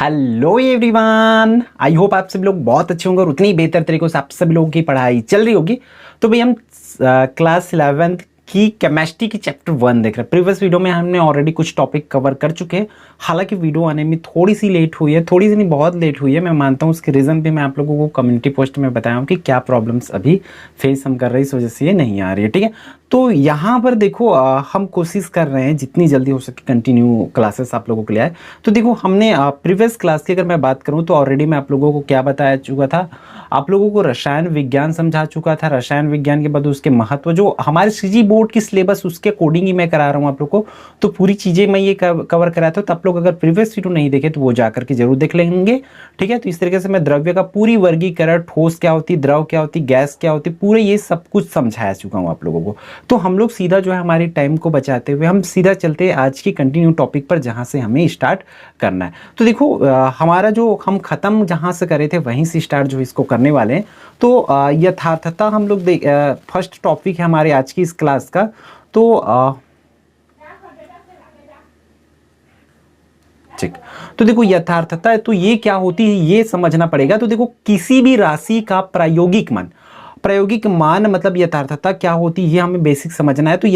Hello everyone, I hope आप सभी लोग बहुत अच्छे होंगे और उतनी ही बेहतर तरीके से आप सभी लोगों की पढ़ाई चल रही होगी। तो भाई हम क्लास 11th की केमिस्ट्री की चैप्टर 1 देख रहे हैं। प्रीवियस वीडियो में हमने ऑलरेडी कुछ टॉपिक कवर कर चुके हैं। हालांकि वीडियो आने में थोड़ी सी लेट हुई है, थोड़ी सी नहीं बहुत लेट हुई है। मैं मानता हूँ उसके रीज़न भी मैं आप लोगों को कम्युनिटी पोस्ट में बताया हूँ कि क्या प्रॉब्लम्स अभी फेस हम कर रहे हैं, इस वजह से ये नहीं आ रही है। ठीक है, तो यहाँ पर देखो हम कोशिश कर रहे हैं जितनी जल्दी हो सके कंटिन्यू क्लासेस आप लोगों के लिए आए। तो देखो हमने प्रीवियस क्लास की अगर मैं बात करूँ तो ऑलरेडी मैं आप लोगों को क्या बताया चुका था, आप लोगों को रसायन विज्ञान समझा चुका था। रसायन विज्ञान के बाद उसके महत्व जो हमारे सीजी बोर्ड की सिलेबस उसके अकॉर्डिंग ही मैं करा रहा हूँ आप लोगों को। तो पूरी चीज़ें मैं ये कवर कराया था। तो आप लोग अगर प्रीवियस वीडियो नहीं देखे तो वो जाकर के जरूर देख लेंगे। ठीक है, तो इस तरीके से मैं द्रव्य का पूरी वर्गीकरण, ठोस क्या होती, द्रव क्या होती, गैस क्या होती, पूरे ये सब कुछ समझाया चुका हूँ आप लोगों को। तो हम लोग सीधा जो है हमारी टाइम को बचाते हुए हम सीधा चलते हैं आज की कंटिन्यू टॉपिक पर जहाँ से हमें स्टार्ट करना है। तो देखो हमारा जो हम खत्म जहाँ से करे थे वहीं से स्टार्ट जो इसको करने वाले हैं। तो यथार्थता हम लोग फर्स्ट टॉपिक है हमारे आज की इस क्लास का। तो ठीक, तो देखो यथार्थता है तो ये क्या होती है ये समझना पड़ेगा। तो देखो किसी भी राशि का प्रायोगिक मान मतलब यथार्थता क्या होती है हमें बेसिक समझना है। तो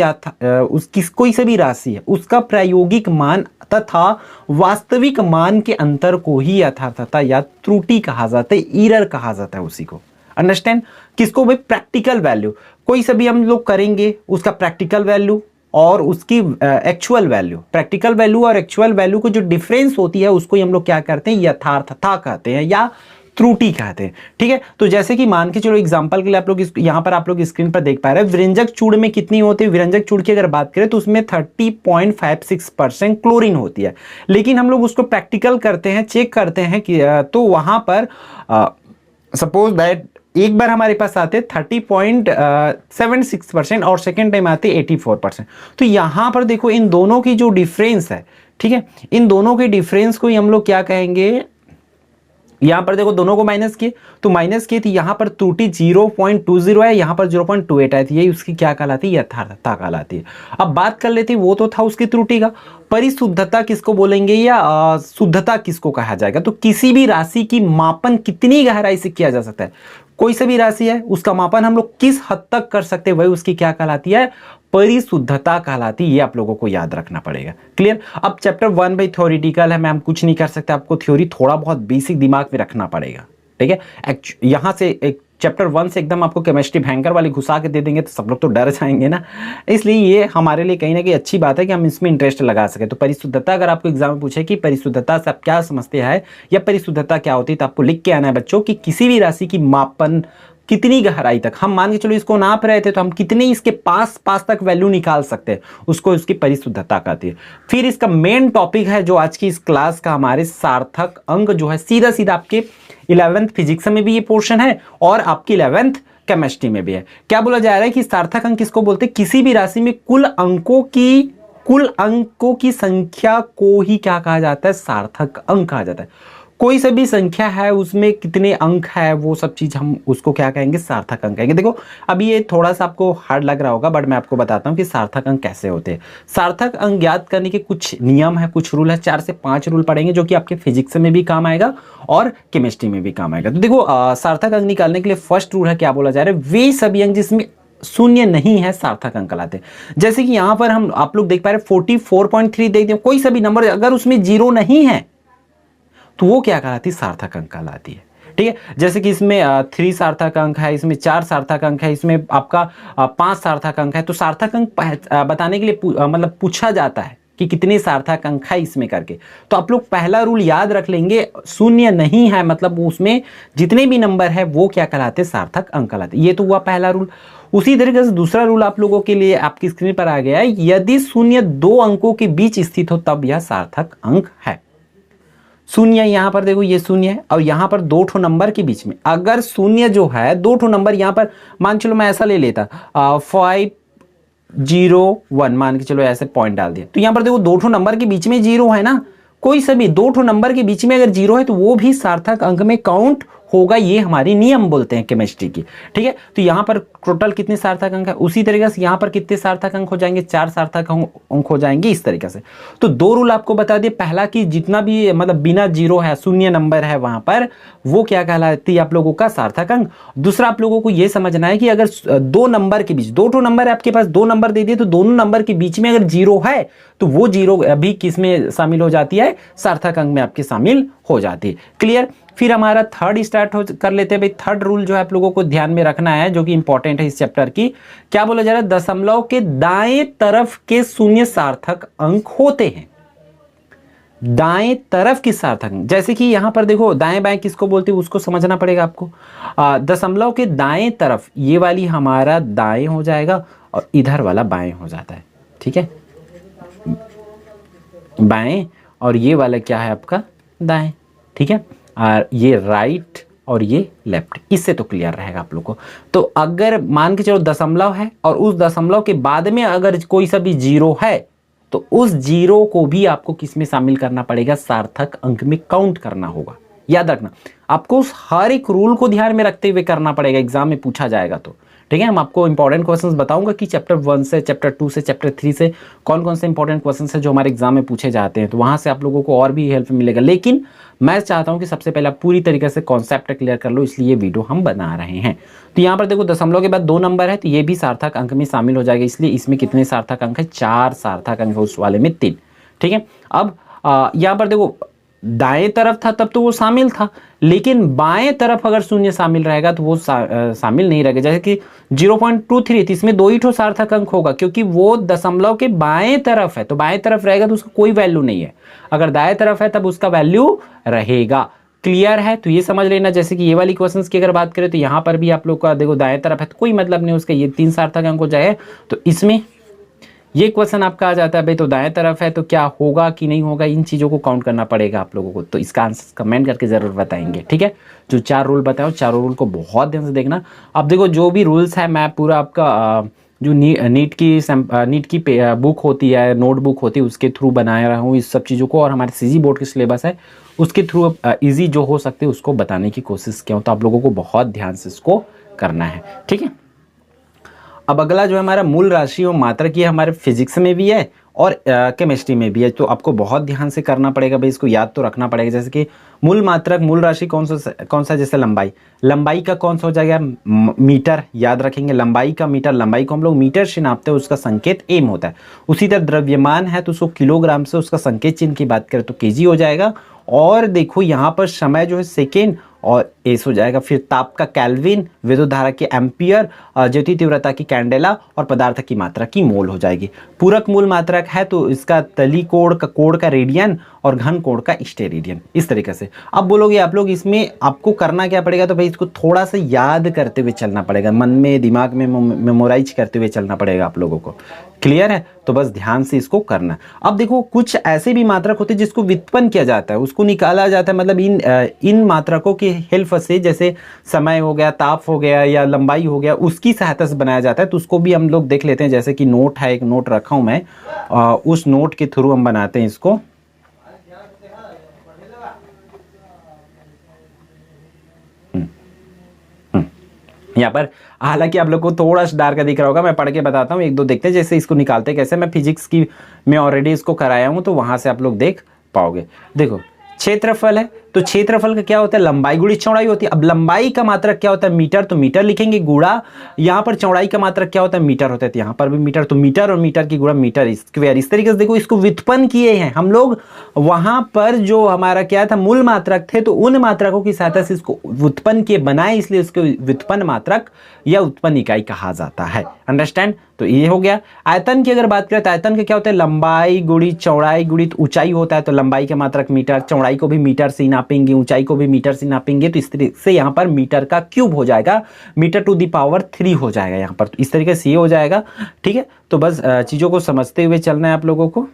कोई से भी राशि है उसका प्रायोगिक मान तथा वास्तविक मान के अंतर को ही यथार्थता या त्रुटि कहा जाता है, एरर कहा जाता है उसी को। अंडरस्टैंड, किसको भाई? Practical value. कोई से भी हम लोग करेंगे उसका प्रैक्टिकल वैल्यू और उसकी एक्चुअल वैल्यू, प्रैक्टिकल वैल्यू और एक्चुअल वैल्यू को जो डिफरेंस होती है उसको हम लोग क्या करते हैं? यथार्थता कहते हैं या त्रुटि कहते हैं। ठीक है, तो जैसे कि मान के चलो एग्जांपल के लिए आप लोग यहां पर आप लोग स्क्रीन पर देख पा रहे हैं विरंजक चूड़ में कितनी होती है। विरंजक चूड़ की अगर बात करें तो उसमें 30.56% क्लोरीन होती है। लेकिन हम लोग उसको प्रैक्टिकल करते हैं, चेक करते हैं कि तो वहां पर सपोज दैट एक बार हमारे पास आते 30.76% और सेकेंड टाइम आते 84%। तो यहां पर देखो इन दोनों की जो डिफरेंस है, ठीक है, इन दोनों के डिफरेंस को हम लोग क्या कहेंगे? यहां पर देखो दोनों को माइनस किए तो यहां पर त्रुटि 0.20 है, यहां पर 0.28 आई थी। ये उसकी क्या कहलाती है? यथार्थता कहलाती है। अब बात कर लेते हैं, वो तो था उसकी त्रुटि का। परिशुद्धता किसको बोलेंगे या शुद्धता किसको कहा जाएगा? तो किसी भी राशि की मापन कितनी गहराई से किया जा सकता है। कोई सा भी राशि है उसका मापन हम लोग किस हद तक कर सकते हैं, वही उसकी क्या कहलाती है? परिशुद्धता कहलाती है। ये आप लोगों को याद रखना पड़ेगा। क्लियर? अब चैप्टर 1 भाई थ्योरेटिकल है, मैं हम कुछ नहीं कर सकते, आपको थ्योरी थोड़ा बहुत बेसिक दिमाग में रखना पड़ेगा। ठीक है, यहां से एक चैप्टर 1 से एकदम आपको केमिस्ट्री भयंकर वाली घुसा के दे देंगे तो सब लोग तो डर जाएंगे ना। इसलिए ये हमारे लिए कहीं ना कहीं अच्छी बात है कि हम इसमें इंटरेस्ट लगा सके। तो परिशुद्धता अगर आपको एग्जाम में पूछे कि परिशुद्धता से आप क्या समझते हैं या परिशुद्धता क्या होती है, तो आपको लिख के आना है बच्चों कि किसी भी राशि की मापन कितनी गहराई तक, हम मान के चलो इसको नाप रहे थे तो हम कितने इसके पास तक वैल्यू निकाल सकते हैं, उसको इसकी परिशुद्धता कहती है। फिर इसका मेन टॉपिक है जो आज की इस क्लास का हमारे सार्थक अंक जो है, सीधा सीधा आपके 11th फिजिक्स में भी ये पोर्शन है और आपकी 11th केमिस्ट्री में भी है। क्या बोला जा रहा है कि सार्थक अंक किसको बोलते हैं? किसी भी राशि में कुल अंकों की संख्या को ही क्या कहा जाता है? सार्थक अंक कहा जाता है। कोई सा भी संख्या है उसमें कितने अंक है वो सब चीज हम उसको क्या कहेंगे? सार्थक अंक कहेंगे। देखो अभी ये थोड़ा सा आपको हार्ड लग रहा होगा बट मैं आपको बताता हूँ कि सार्थक अंक कैसे होते हैं। सार्थक अंक ज्ञात करने के कुछ नियम है, कुछ रूल है, 4 से 5 रूल पढ़ेंगे जो कि आपके फिजिक्स में भी काम आएगा और केमिस्ट्री में भी काम आएगा। तो देखो सार्थक अंक निकालने के लिए फर्स्ट रूल है, क्या बोला जा रहा है? वे सभी अंक जिसमें शून्य नहीं है सार्थक अंक कहलाते हैं। जैसे कि यहां पर हम आप लोग देख पा रहे 44.3 देखते हैं, कोई सा भी नंबर अगर उसमें 0 नहीं है तो वो क्या कहलाती है? सार्थक अंक कहलाती है। ठीक है, जैसे कि इसमें 3 सार्थक अंक है, इसमें 4 सार्थक अंक है, इसमें आपका 5 सार्थक अंक है। तो सार्थक अंक बताने के लिए मतलब पूछा जाता है कि कितने सार्थक अंक है इसमें करके। तो आप लोग पहला रूल याद रख लेंगे, शून्य नहीं है मतलब उसमें जितने भी नंबर है वो क्या कहलाते हैं? सार्थक अंक कहलाते हैं। ये तो हुआ पहला रूल। उसी तरीके से दूसरा रूल आप लोगों के लिए आपकी स्क्रीन पर आ गया है, यदि शून्य 2 अंकों के बीच स्थित हो तब यह सार्थक अंक है। शून्य यहां पर देखो ये शून्य है और यहां पर 2 ठो नंबर के बीच में अगर शून्य जो है 2 ठो नंबर यहां पर मान चलो मैं ऐसा ले लेता 501 मान के चलो ऐसे पॉइंट डाल दिया, तो यहां पर देखो 2 ठो नंबर के बीच में 0 है ना। कोई सभी 2 ठो नंबर के बीच में अगर 0 है तो वो भी सार्थक अंक में काउंट होगा, ये हमारी नियम बोलते हैं केमिस्ट्री की, ठीक है। तो यहाँ पर टोटल कितने सार्थक अंक है, उसी तरीके से यहाँ पर कितने सार्थक अंक हो जाएंगे, 4 सार्थक अंक हो जाएंगे इस तरीके से। तो 2 रूल आपको बता दिए, पहला कि जितना भी मतलब बिना जीरो है, शून्य नंबर है वहां पर, वो क्या कहलाती है आप लोगों का सार्थक अंक। दूसरा आप लोगों को ये समझना है कि अगर 2 नंबर के बीच, 2 नंबर है आपके पास, 2 नंबर दे दिए, तो दोनों नंबर के बीच में अगर जीरो है तो वो जीरो अभी किस में शामिल हो जाती है, सार्थक अंक में आपके शामिल हो जाती है। क्लियर। फिर हमारा थर्ड स्टार्ट कर लेते हैं भाई। थर्ड रूल जो है आप लोगों को ध्यान में रखना है, जो कि इंपॉर्टेंट है इस चैप्टर की। क्या बोला जा रहा है, दशमलव के दाएं तरफ के शून्य सार्थक अंक होते हैं। दाएं तरफ की सार्थक अंक, जैसे कि यहां पर देखो दाएं बाएं किसको बोलते हैं उसको समझना पड़ेगा आपको। दशमलव के दाएं तरफ ये वाली हमारा दाएं हो जाएगा और इधर वाला बाएं हो जाता है, ठीक है, बाएं, और ये वाला क्या है आपका दाएं, ठीक है, और ये राइट और ये लेफ्ट। इससे तो क्लियर रहेगा आप लोग को। तो अगर मान के चलो दशमलव है और उस दशमलव के बाद में अगर कोई सा भी जीरो है तो उस जीरो को भी आपको किस में शामिल करना पड़ेगा, सार्थक अंक में काउंट करना होगा। याद रखना, आपको उस हर एक रूल को ध्यान में रखते हुए करना पड़ेगा, एग्जाम में पूछा जाएगा तो, ठीक है। हम आपको इंपॉर्टेंट क्वेश्चंस बताऊंगा कि चैप्टर 1 से, चैप्टर 2 से, चैप्टर 3 से कौन कौन से इंपॉर्टेंट क्वेश्चंस है जो हमारे एग्जाम में पूछे जाते हैं, तो वहां से आप लोगों को और भी हेल्प मिलेगा। लेकिन मैं चाहता हूं कि सबसे पहले आप पूरी तरीके से कॉन्सेप्ट क्लियर कर लो, इसलिए ये वीडियो हम बना रहे हैं। तो यहाँ पर देखो दशमलव के बाद 2 नंबर है तो ये भी सार्थक अंक में शामिल हो जाएगा, इसलिए इसमें कितने सार्थक अंक है, 4 सार्थक अंक है, उस वाले में 3, ठीक है। अब यहाँ पर देखो दाएं तरफ था तब तो वो शामिल था, लेकिन बाएं तरफ अगर शून्य शामिल रहेगा तो वो शामिल नहीं रहेगा। जैसे कि 0.23 इसमें 2 ही ठो सार्थक अंक होगा, क्योंकि वो दशमलव के बाएं तरफ है, तो बाएं तरफ रहेगा तो उसका कोई वैल्यू नहीं है। अगर दाएं तरफ है तब उसका वैल्यू रहेगा। क्लियर है, तो ये समझ लेना। जैसे कि ये वाली क्वेश्चंस की अगर बात करें तो यहाँ पर भी आप लोग का देखो दाएं तरफ है तो कोई मतलब नहीं उसका, ये 3 सार्थक अंक हो जाए। तो इसमें ये क्वेश्चन आपका आ जाता है भाई, तो दाएं तरफ है तो क्या होगा कि नहीं होगा, इन चीज़ों को काउंट करना पड़ेगा आप लोगों को। तो इसका आंसर कमेंट करके ज़रूर बताएंगे, ठीक है। जो 4 रूल बताओ, चारों रूल को बहुत ध्यान से देखना। अब देखो जो भी रूल्स है मैं पूरा आपका जो नीट की बुक होती है, नोटबुक होती है, उसके थ्रू बनाया रहा हूँ इस सब चीज़ों को, और हमारे सीजी बोर्ड के सिलेबस है उसके थ्रू ईजी जो हो सकते हैं उसको बताने की कोशिश किया हूँ। तो आप लोगों को बहुत ध्यान से इसको करना है, ठीक है। अब अगला जो है हमारा मूल राशि और मात्रक, ये हमारे फिजिक्स में भी है और केमिस्ट्री में भी है, तो आपको बहुत ध्यान से करना पड़ेगा भाई, इसको याद तो रखना पड़ेगा। जैसे कि मूल मात्रक, मूल राशि कौन सा, जैसे लंबाई का कौन सा हो जाएगा, मीटर, याद रखेंगे लंबाई का मीटर, लंबाई को हम लोग मीटर से नापते हैं, उसका संकेत एम होता है। उसी तरह द्रव्यमान है तो उसको किलोग्राम से, उसका संकेत चिन्ह की बात करें तो केजी हो जाएगा। और देखो यहाँ पर समय जो है सेकेंड और एस हो जाएगा। फिर ताप का केल्विन, विद्युत धारा की एम्पियर, ज्योति तीव्रता की कैंडेला, और पदार्थ की मात्रा की मोल हो जाएगी। पूरक मूल मात्रक है तो इसका तली कोण का रेडियन और घन कोण का स्टेरेडियन, इस तरीके से। अब बोलोगे आप लोग इसमें आपको करना क्या पड़ेगा, तो भाई इसको थोड़ा सा याद करते हुए चलना पड़ेगा, मन में दिमाग में मेमोराइज करते हुए चलना पड़ेगा आप लोगों को। क्लियर है, तो बस ध्यान से इसको करना। अब देखो कुछ ऐसे भी मात्रक होते हैं जिसको व्युत्पन्न किया जाता है, उसको निकाला जाता है, मतलब इन मात्रकों की हेल्प से, जैसे समय हो गया, ताप हो गया या लंबाई हो गया, उसकी सहायता से बनाया जाता है। तो उसको भी हम लोग देख लेते हैं। जैसे कि नोट है, एक नोट रखा हूं मैं, उस नोट के थ्रू हम बनाते हैं इसको। यहाँ पर हालांकि आप लोग को थोड़ा सा डार्क दिख रहा होगा, मैं पढ़ के बताता हूँ, 1-2 देखते हैं जैसे इसको निकालते कैसे। मैं फिजिक्स की में ऑलरेडी इसको कराया हूँ तो वहां से आप लोग देख पाओगे। देखो क्षेत्रफल है तो क्षेत्रफल का क्या होता है, लंबाई गुणी चौड़ाई होती है। अब लंबाई का मात्रक क्या होता है, मीटर, तो मीटर लिखेंगे, गुणा यहाँ पर चौड़ाई का मात्रक क्या होता है, मीटर होता है, तो यहाँ पर भी मीटर, तो मीटर और मीटर की गुणा मीटर स्क्वायर। इस तरीके से देखो इसको व्युत्पन्न किए हैं हम लोग। वहां पर जो हमारा क्या था, मूल मात्रक थे, तो उन मात्रकों की सहायता से इसको व्युत्पन्न किए बनाए, इसलिए इसको व्युत्पन्न मात्रक या उत्पन्न इकाई कहा जाता है। अंडरस्टैंड, तो ये हो गया। आयतन की अगर बात करें तो आयतन का क्या होता है, लंबाई गुणी चौड़ाई गुणित ऊंचाई होता है, तो लंबाई का मात्रक मीटर, चौड़ाई को भी मीटर से नापेंगे, ऊंचाई को भी मीटर से नापेंगे, तो इस तरीके से यहाँ पर मीटर का क्यूब हो जाएगा, मीटर टू दी पावर 3 हो जाएगा यहाँ पर, तो इस तरीके से ये हो जाएगा। ठीक है, तो बस चीजों को समझते हुए चलना है आप लोगों को।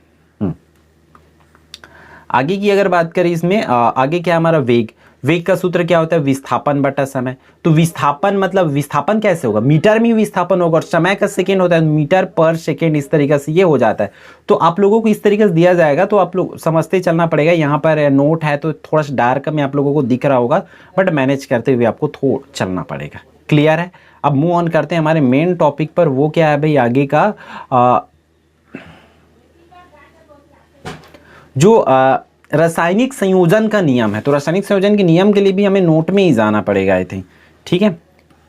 आगे की अगर बात करें इसमें आगे क्या हमारा वेग, वेग का सूत्र क्या होता है, विस्थापन बटा समय। तो विस्थापन मतलब विस्थापन कैसे होगा, मीटर में विस्थापन होगा, और समय का सेकेंड होता है मीटर पर सेकेंड, इस तरीके से ये हो जाता है। तो आप लोगों को इस तरीके से दिया जाएगा तो आप लोग समझते चलना पड़ेगा। यहाँ पर नोट है तो थोड़ा सा डार्क में आप लोगों को दिख रहा होगा, बट मैनेज करते हुए आपको थोड़ा चलना पड़ेगा। क्लियर है। अब मूव ऑन करते हैं हमारे मेन टॉपिक पर। वो क्या है भाई, आगे का जो रासायनिक संयोजन का नियम है। तो रासायनिक संयोजन के नियम के लिए भी हमें नोट में ही जाना पड़ेगा आई थिंक। ठीक है,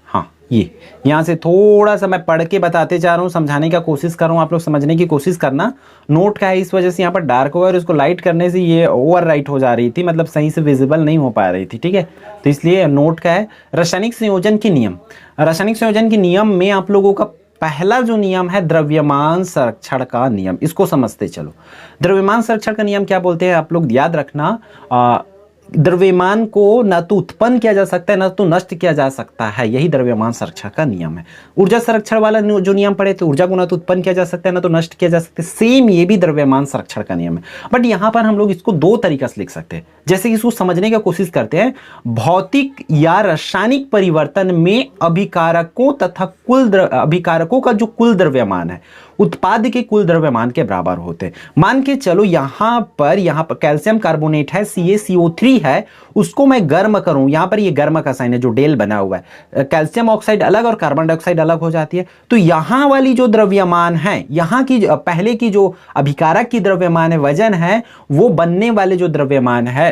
हाँ, ये यहाँ से थोड़ा सा मैं पढ़ के बताते जा रहा हूँ, समझाने का कोशिश कर रहा हूँ, आप लोग समझने की कोशिश करना। नोट का है इस वजह से यहाँ पर डार्क हुआ और इसको लाइट करने से ये ओवर राइट हो जा रही थी, मतलब सही से विजिबल नहीं हो पा रही थी। ठीक है, तो इसलिए नोट का है रासायनिक संयोजन के नियम। रासायनिक संयोजन के नियम में आप लोगों का पहला जो नियम है द्रव्यमान संरक्षण का नियम, इसको समझते चलो। द्रव्यमान संरक्षण का नियम क्या बोलते हैं आप लोग याद रखना। द्रव्यमान को न तो उत्पन्न किया जा सकता है न तो नष्ट किया जा सकता है, यही द्रव्यमान संरक्षण का नियम है। ऊर्जा संरक्षण वाला जो नियम पढ़े तो ऊर्जा को न तो उत्पन्न किया जा सकता है न तो नष्ट किया जा सकता है, सेम ये भी द्रव्यमान संरक्षण का नियम है। बट यहां पर हम लोग इसको दो तरीका से लिख सकते हैं, जैसे कि इसको समझने की कोशिश करते हैं। भौतिक या रासायनिक परिवर्तन में अभिकारकों तथा अभिकारकों का जो कुल द्रव्यमान है उत्पाद के कुल द्रव्यमान के बराबर होते हैं। मान के चलो यहां पर कैल्शियम कार्बोनेट है, CaCO3 है, उसको मैं गर्म करूं, यहां पर ये गर्म का साइन है जो डेल बना हुआ है, कैल्शियम ऑक्साइड अलग और कार्बन डाइऑक्साइड अलग हो जाती है। तो यहां वाली जो द्रव्यमान है, यहां की पहले की जो अभिकारक की द्रव्यमान है, वजन है, वो बनने वाले जो द्रव्यमान है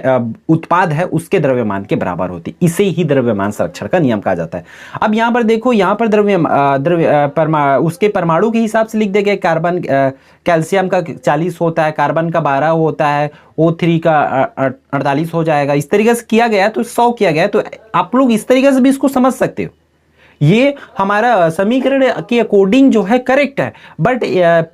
उत्पाद है उसके द्रव्यमान के बराबर होती है। इसे ही द्रव्यमान संरक्षण का नियम कहा जाता है। अब यहां पर देखो, यहां पर उसके परमाणु के हिसाब से लिख देंगे। कार्बन कैल्शियम का 40 होता है, कार्बन का 12 होता है, O3 का 48 हो जाएगा। इस तरीके से किया गया तो 100 किया गया। तो आप लोग इस तरीके से भी इसको समझ सकते हो। ये हमारा समीकरण के अकॉर्डिंग जो है करेक्ट है, बट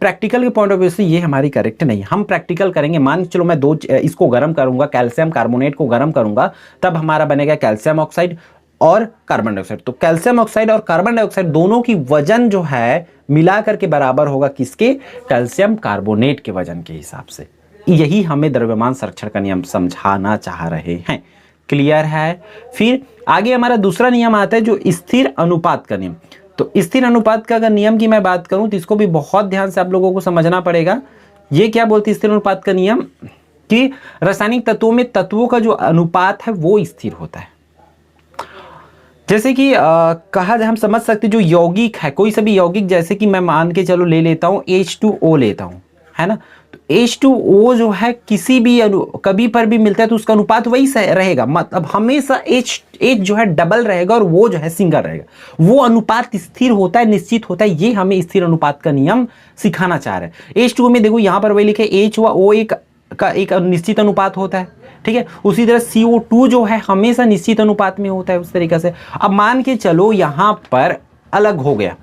प्रैक्टिकल के पॉइंट ऑफ व्यू से ये हमारी करेक्ट नहीं। हम प्रैक्टिकल करेंगे। मान चलो मैं इसको गर्म करूंगा, कैल्शियम कार्बोनेट को गर्म करूंगा, तब हमारा बनेगा कैल्शियम ऑक्साइड और कार्बन डाइऑक्साइड। तो कैल्शियम ऑक्साइड और कार्बन डाइऑक्साइड दोनों की वजन जो है मिलाकर के बराबर होगा किसके, कैल्शियम कार्बोनेट के वजन के हिसाब से। यही हमें द्रव्यमान संरक्षण का नियम समझाना चाह रहे हैं। क्लियर है। फिर आगे हमारा दूसरा नियम आता है जो स्थिर अनुपात का नियम। तो स्थिर अनुपात का अगर नियम की मैं बात करूं तो इसको भी बहुत ध्यान से आप लोगों को समझना पड़ेगा। ये क्या बोलती है स्थिर अनुपात का नियम, कि रासायनिक तत्वों में तत्वों का जो अनुपात है वो स्थिर होता है। जैसे कि हम समझ सकते जो यौगिक है, कोई सा भी यौगिक, जैसे कि मैं मान के चलो ले लेता हूं H2O लेता हूं, है ना। तो H2O जो है किसी भी कभी पर भी मिलता है तो उसका अनुपात वही रहेगा, मतलब हमेशा H जो है डबल रहेगा और वो जो है सिंगल रहेगा। वो अनुपात स्थिर होता है, निश्चित होता है। ये हमें स्थिर अनुपात का नियम सिखाना चाह रहे हैं। H2O में देखो यहां पर वही लिखे H व O का एक निश्चित अनुपात होता है, ठीक है। उसी तरह CO2 जो है हमेशा निश्चित अनुपात में होता है उस तरीके से। अब मान के चलो यहां पर अलग हो गया,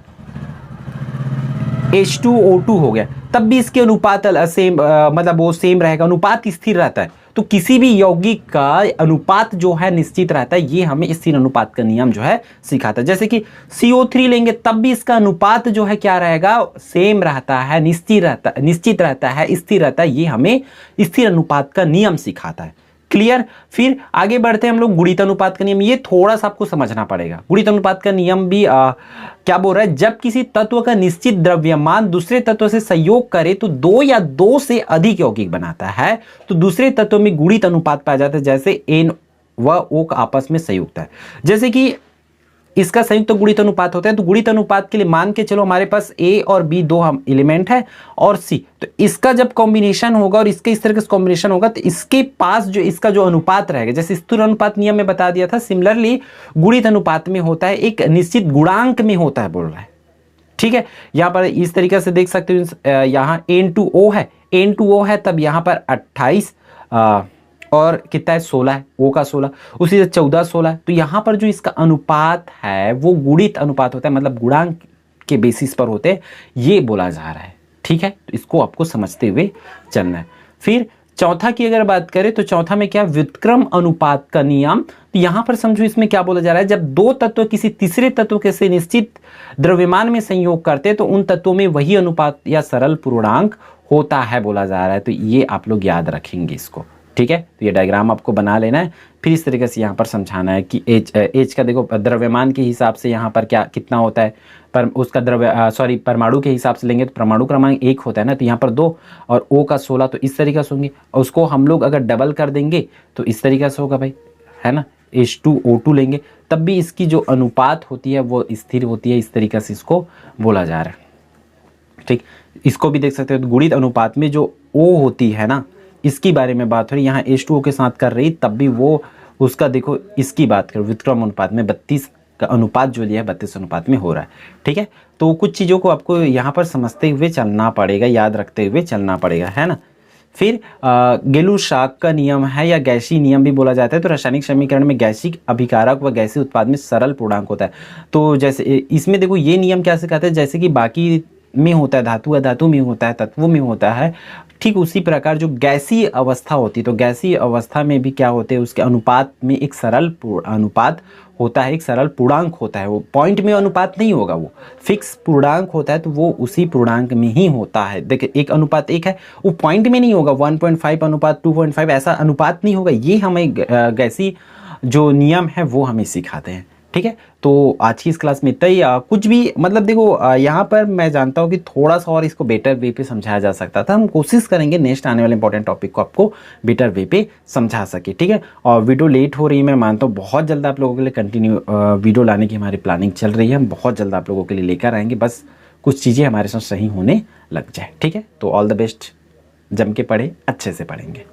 H2O2 हो गया, तब भी इसके अनुपात सेम, मतलब वो सेम रहेगा, अनुपात स्थिर रहता है। तो किसी भी यौगिक का अनुपात जो है निश्चित रहता है। ये हमें स्थिर अनुपात का नियम जो है सिखाता है। जैसे कि CO3 लेंगे तब भी इसका अनुपात जो है क्या रहेगा, सेम रहता है, निश्चित रहता है, स्थिर रहता है। ये हमें स्थिर अनुपात का नियम सिखाता है। क्लियर। फिर आगे बढ़ते हैं हम लोग गुणित अनुपात का नियम। ये थोड़ा सा आपको समझना पड़ेगा। गुणित अनुपात का नियम भी क्या बोल रहा है, जब किसी तत्व का निश्चित द्रव्यमान दूसरे तत्व से संयोग करे तो 2 या 2 से अधिक यौगिक बनाता है तो दूसरे तत्व में गुणित अनुपात पाया जाता है। जैसे N व O का आपस में संयुक्त है, जैसे कि इसका संयुक्त तो गुणित अनुपात होता है। तो गुणित अनुपात के लिए मान के चलो हमारे पास A और B 2 हम एलिमेंट है और C, तो इसका जब कॉम्बिनेशन होगा और इसके इस तरह का कॉम्बिनेशन होगा तो इसके पास जो इसका जो अनुपात रहेगा, जैसे स्थिर अनुपात नियम में बता दिया था, सिमिलरली गुणित अनुपात में होता है, एक निश्चित गुणांक में होता है बोल रहा है। ठीक है, यहां पर इस तरीके से देख सकते हो, यहां N2O है, N2O है, तब यहां पर 28 और कितना है 16 है, O का 16, उसी से 14 16 है। तो यहां पर जो इसका अनुपात है वो गुणित अनुपात होता है, मतलब गुणांक के बेसिस पर होते हैं, ये बोला जा रहा है। ठीक है, तो इसको आपको समझते हुए चलना है। फिर चौथा की अगर बात करें तो चौथा में क्या, व्युत्क्रम अनुपात का नियम। तो यहां पर समझो इसमें क्या बोला जा रहा है, जब 2 तत्व किसी तीसरे तत्व के से निश्चित द्रव्यमान में संयोग करते हैं तो उन तत्वों में वही अनुपात या सरल पूर्णांक होता है बोला जा रहा है। तो ये आप लोग याद रखेंगे इसको। ठीक है, तो ये डायग्राम आपको बना लेना है। फिर इस तरीके से यहाँ पर समझाना है कि एच का देखो द्रव्यमान के हिसाब से यहाँ पर क्या कितना होता है, पर उसका परमाणु के हिसाब से लेंगे तो परमाणु क्रमांक 1 होता है ना, तो यहाँ पर 2 और O का 16, तो इस तरीके से होंगे। और उसको हम लोग अगर डबल कर देंगे तो इस तरीके से होगा भाई, है ना, H2O2 लेंगे तब भी इसकी जो अनुपात होती है वो स्थिर होती है, इस तरीके से इसको बोला जा रहा है। ठीक, इसको भी देख सकते हो, तो गुणित अनुपात में जो O होती है ना, इसकी बारे में बात हो रही, यहाँ H2O के साथ कर रही तब भी वो उसका देखो इसकी बात करो, व्युत्क्रम अनुपात में 32 का अनुपात जो लिया है 32 अनुपात में हो रहा है। ठीक है, तो कुछ चीज़ों को आपको यहाँ पर समझते हुए चलना पड़ेगा, याद रखते हुए चलना पड़ेगा, है ना। फिर गेलु-शाक का नियम है या गैसीय नियम भी बोला जाता है। तो रासायनिक समीकरण में गैसीय अभिकारक व गैसीय उत्पाद में सरल पूर्णांक होता है। तो जैसे इसमें देखो ये नियम क्या सिखाते हैं, जैसे कि बाकी में होता है, धातु धातु में होता है, तत्वों में होता है, ठीक उसी प्रकार जो गैसीय अवस्था होती है, तो गैसीय अवस्था में भी क्या होते हैं, उसके अनुपात में एक सरल अनुपात होता है, एक सरल पूर्णांक होता है। वो पॉइंट में अनुपात नहीं होगा, वो फिक्स पूर्णांक होता है, तो वो उसी पूर्णांक में ही होता है। देखिए 1:1 है, वो पॉइंट में नहीं होगा, 1.5 अनुपात 2.5 ऐसा अनुपात नहीं होगा। ये हमें गैसीय जो नियम है वो हमें सिखाते हैं। ठीक है, तो आज की इस क्लास में इतना ही। कुछ भी मतलब देखो यहाँ पर मैं जानता हूँ कि थोड़ा सा और इसको बेटर वे पे समझाया जा सकता था। हम कोशिश करेंगे नेक्स्ट आने वाले इंपॉर्टेंट टॉपिक को आपको बेटर वे पे समझा सके। ठीक है, और वीडियो लेट हो रही है, मैं मानता हूँ बहुत जल्द आप लोगों के लिए कंटिन्यू वीडियो लाने की हमारी प्लानिंग चल रही है। हम बहुत जल्द आप लोगों के लिए लेकर आएंगे, बस कुछ चीज़ें हमारे साथ सही होने लग जाए। ठीक है, तो ऑल द बेस्ट, जम के पढ़े, अच्छे से पढ़ेंगे।